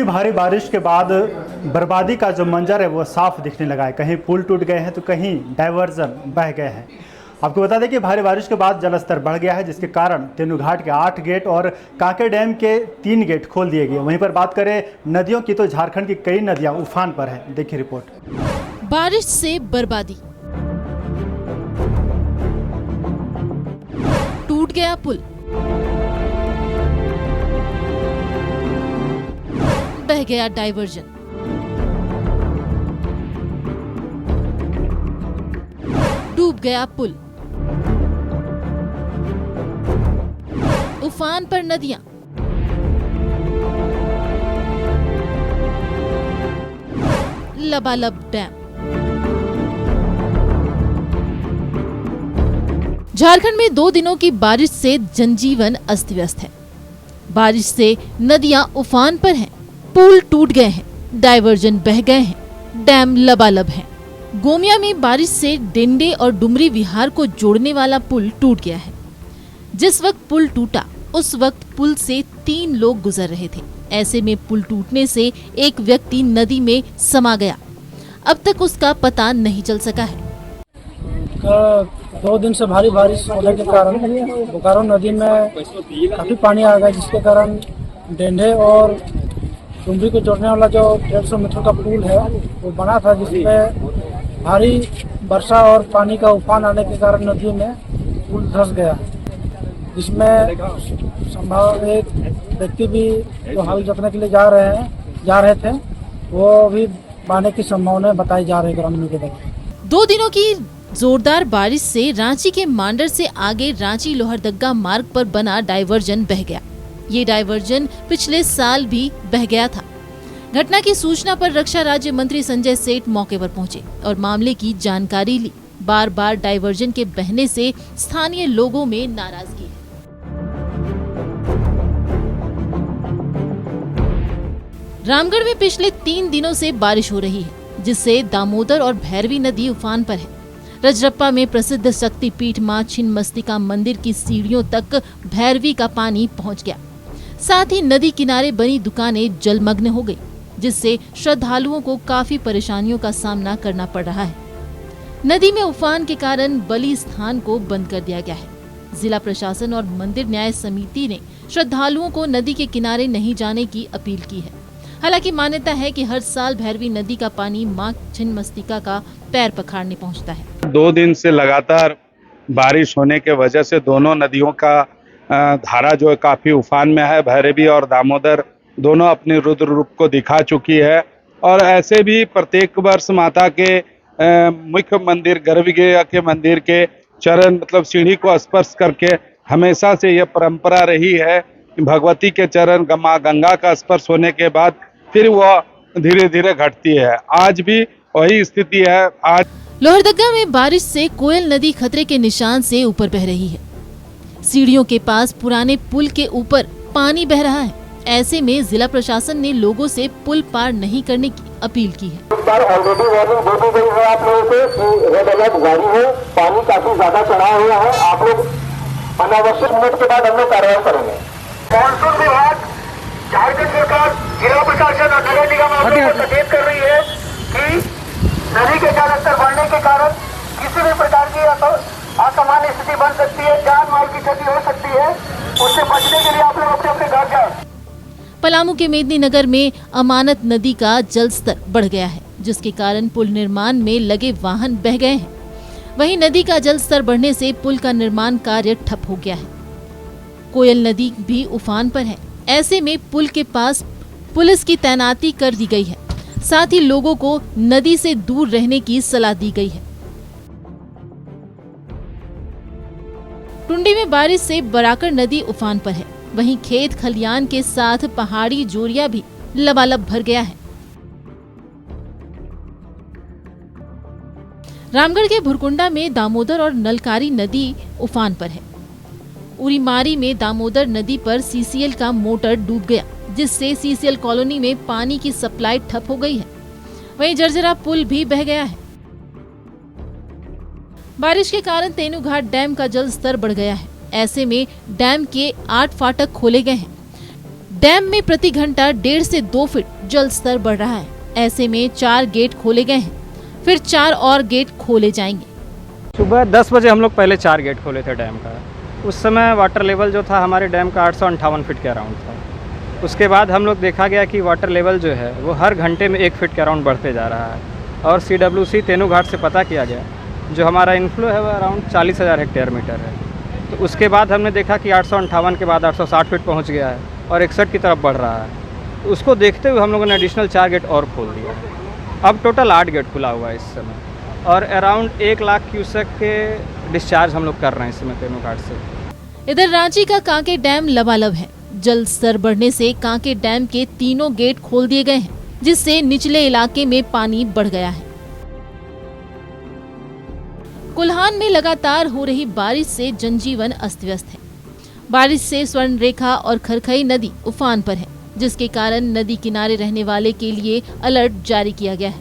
वहीं भारी बारिश के बाद बर्बादी का जो मंजर है वो साफ दिखने लगा है। कहीं पुल टूट गए हैं तो कहीं डायवर्जन बह गए हैं। आपको बता दें कि भारी बारिश के बाद जलस्तर बढ़ गया है, जिसके कारण तेनूघाट के 8 गेट और कांके डैम के 3 गेट खोल दिए गए। वहीं पर बात करें नदियों की तो झारखंड की कई नदियां उफान पर हैं। देखिए रिपोर्ट। बारिश से बर्बादी, टूट गया पुल, बह गया डायवर्जन, डूब गया पुल, उफान पर नदियां, लबालब डैम। झारखंड में 2 दिनों की बारिश से जनजीवन अस्त व्यस्त है। बारिश से नदियां उफान पर हैं, पुल टूट गए हैं, डायवर्जन बह गए हैं, डैम लबालब हैं। गोमिया में बारिश से डेंडे और डुमरी विहार को जोड़ने वाला पुल टूट गया है। जिस वक्त पुल टूटा उस वक्त पुल से 3 लोग गुजर रहे थे। ऐसे में पुल टूटने से एक व्यक्ति नदी में समा गया। अब तक उसका पता नहीं चल सका है। 2 दिन से भारी बारिश होने के कारण बोकारो नदी में काफी पानी आ गया, जिसके कारण डेंढे और डुमरी को जोड़ने वाला जो 150 मीटर का पुल है वो बना था, जिसमें भारी वर्षा और पानी का उफान आने के कारण नदी में पुल धंस गया, जिसमें संभव एक व्यक्ति भी जो हाल जतने के लिए जा रहे थे वो भी बहने की संभावना बताई जा रही है ग्रामीणों के द्वारा। 2 दिनों की जोरदार बारिश से रांची के मांडर से आगे रांची लोहरदग्गा मार्ग पर बना डायवर्जन बह गया। ये डायवर्जन पिछले साल भी बह गया था। घटना की सूचना पर रक्षा राज्य मंत्री संजय सेठ मौके पर पहुंचे और मामले की जानकारी ली। बार बार डायवर्जन के बहने से स्थानीय लोगों में नाराजगी है। रामगढ़ में पिछले 3 दिनों से बारिश हो रही है, जिससे दामोदर और भैरवी नदी उफान पर है। रजरप्पा में प्रसिद्ध शक्तिपीठ मां छिन्नमस्तिका मंदिर की सीढ़ियों तक भैरवी का पानी पहुंच गया। साथ ही नदी किनारे बनी दुकानें जलमग्न हो गई, जिससे श्रद्धालुओं को काफी परेशानियों का सामना करना पड़ रहा है। नदी में उफान के कारण बलि स्थान को बंद कर दिया गया है। जिला प्रशासन और मंदिर न्याय समिति ने श्रद्धालुओं को नदी के किनारे नहीं जाने की अपील की है। हालांकि मान्यता है कि हर साल भैरवी नदी का पानी मां छिन्नमस्तिका का पैर पखारने पहुंचता है। 2 दिन से लगातार बारिश होने के वजह से दोनों नदियों का धारा जो है काफी उफान में है। भैरवी और दामोदर दोनों अपने रुद्र रूप को दिखा चुकी है और ऐसे भी प्रत्येक वर्ष माता के मुख्य मंदिर गर्भगृह के मंदिर के चरण मतलब सीढ़ी को स्पर्श करके हमेशा से यह परंपरा रही है कि भगवती के चरण मां गंगा का स्पर्श होने के बाद फिर वह धीरे धीरे घटती है। आज भी वही स्थिति है। आज लोहरदग्गा में बारिश से कोयल नदी खतरे के निशान से ऊपर बह रही है। सीढ़ियों के पास पुराने पुल के ऊपर पानी बह रहा है। ऐसे में जिला प्रशासन ने लोगों से पुल पार नहीं करने की अपील की है। ऑलरेडी वार्निंग दे दी गई है आप लोगों से कि रेड अलर्ट जारी है, पानी काफी ज्यादा चढ़ा हुआ है। आप लोग अनावश्यक मिनट के बाद हम लोग कार्रवाई करेंगे। मानसून विभाग, झारखंड सरकार, जिला प्रशासन और नगर निगम आप लोगों को सचेत कर रही है कि नदी के जलस्तर बढ़ने के कारण किसी भी प्रकार की असामान्य स्थिति बन सकती है, जान माल की क्षति हो सकती है। उससे बचने के लिए आप लोग अपने अपने घर जाएं। पलामू के मेदिनीनगर में अमानत नदी का जलस्तर बढ़ गया है, जिसके कारण पुल निर्माण में लगे वाहन बह गए हैं। वहीं नदी का जलस्तर बढ़ने से पुल का निर्माण कार्य ठप हो गया है। कोयल नदी भी उफान पर है। ऐसे में पुल के पास पुलिस की तैनाती कर दी गई है। साथ ही लोगों को नदी से दूर रहने की सलाह दी गई है। टुंडी में बारिश से बराकर नदी उफान पर है। वहीं खेत खलियान के साथ पहाड़ी जोरिया भी लबालब भर गया है। रामगढ़ के भुरकुंडा में दामोदर और नलकारी नदी उफान पर है। उरीमारी में दामोदर नदी पर सीसीएल का मोटर डूब गया, जिससे सीसीएल कॉलोनी में पानी की सप्लाई ठप हो गई है। वहीं जर्जरा पुल भी बह गया है। बारिश के कारण तेनूघाट डैम का जल स्तर बढ़ गया है। ऐसे में डैम के 8 फाटक खोले गए हैं। डैम में प्रति घंटा 1.5 से 2 फीट जल स्तर बढ़ रहा है। ऐसे में 4 गेट खोले गए हैं, फिर 4 और गेट खोले जाएंगे। सुबह 10 बजे हम लोग पहले 4 गेट खोले थे डैम का। उस समय वाटर लेवल जो था हमारे डैम का 858 फीट के अराउंड था। उसके बाद हम लोग देखा गया कि वाटर लेवल जो है वो हर घंटे में 1 फीट के अराउंड बढ़ते जा रहा है। और CWC तेनू घाट से पता किया गया जो हमारा इनफ्लो है वो अराउंड 40,000 हेक्टेयर मीटर है। तो उसके बाद हमने देखा कि 858 के बाद 860 फीट पहुंच गया है और 61 की तरफ बढ़ रहा है। तो उसको देखते हुए हम लोगों ने एडिशनल 4 गेट और खोल दिया। अब टोटल 8 गेट खुला हुआ है इस समय और अराउंड 1 लाख क्यूसेक के डिस्चार्ज हम लोग कर रहे हैं इस समय तेनू घाट से। इधर रांची का कांके डैम लबालब है। जल स्तर बढ़ने से कांके डैम के तीनों गेट खोल दिए गए हैं, जिससे निचले इलाके में पानी बढ़ गया है। कुल्हान में लगातार हो रही बारिश से जनजीवन अस्त व्यस्त है। बारिश से स्वर्ण रेखा और खरखई नदी उफान पर है, जिसके कारण नदी किनारे रहने वाले के लिए अलर्ट जारी किया गया है।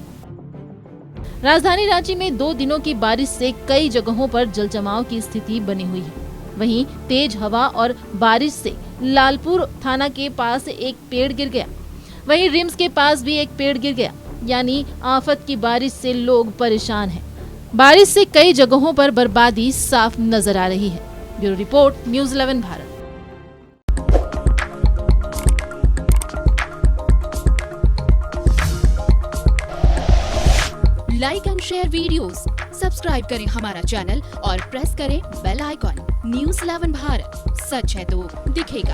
राजधानी रांची में 2 दिनों की बारिश से कई जगहों पर जलजमाव की स्थिति बनी हुई है। वहीं तेज हवा और बारिश से लालपुर थाना के पास एक पेड़ गिर गया। वहीं रिम्स के पास भी एक पेड़ गिर गया। यानी आफत की बारिश से लोग परेशान हैं। बारिश से कई जगहों पर बर्बादी साफ नजर आ रही है। Bureau report, news 11 Bharat. Like and share videos, subscribe करें हमारा चैनल और प्रेस करें बेल आइकॉन। न्यूज़ 11 भारत, सच है तो दिखेगा।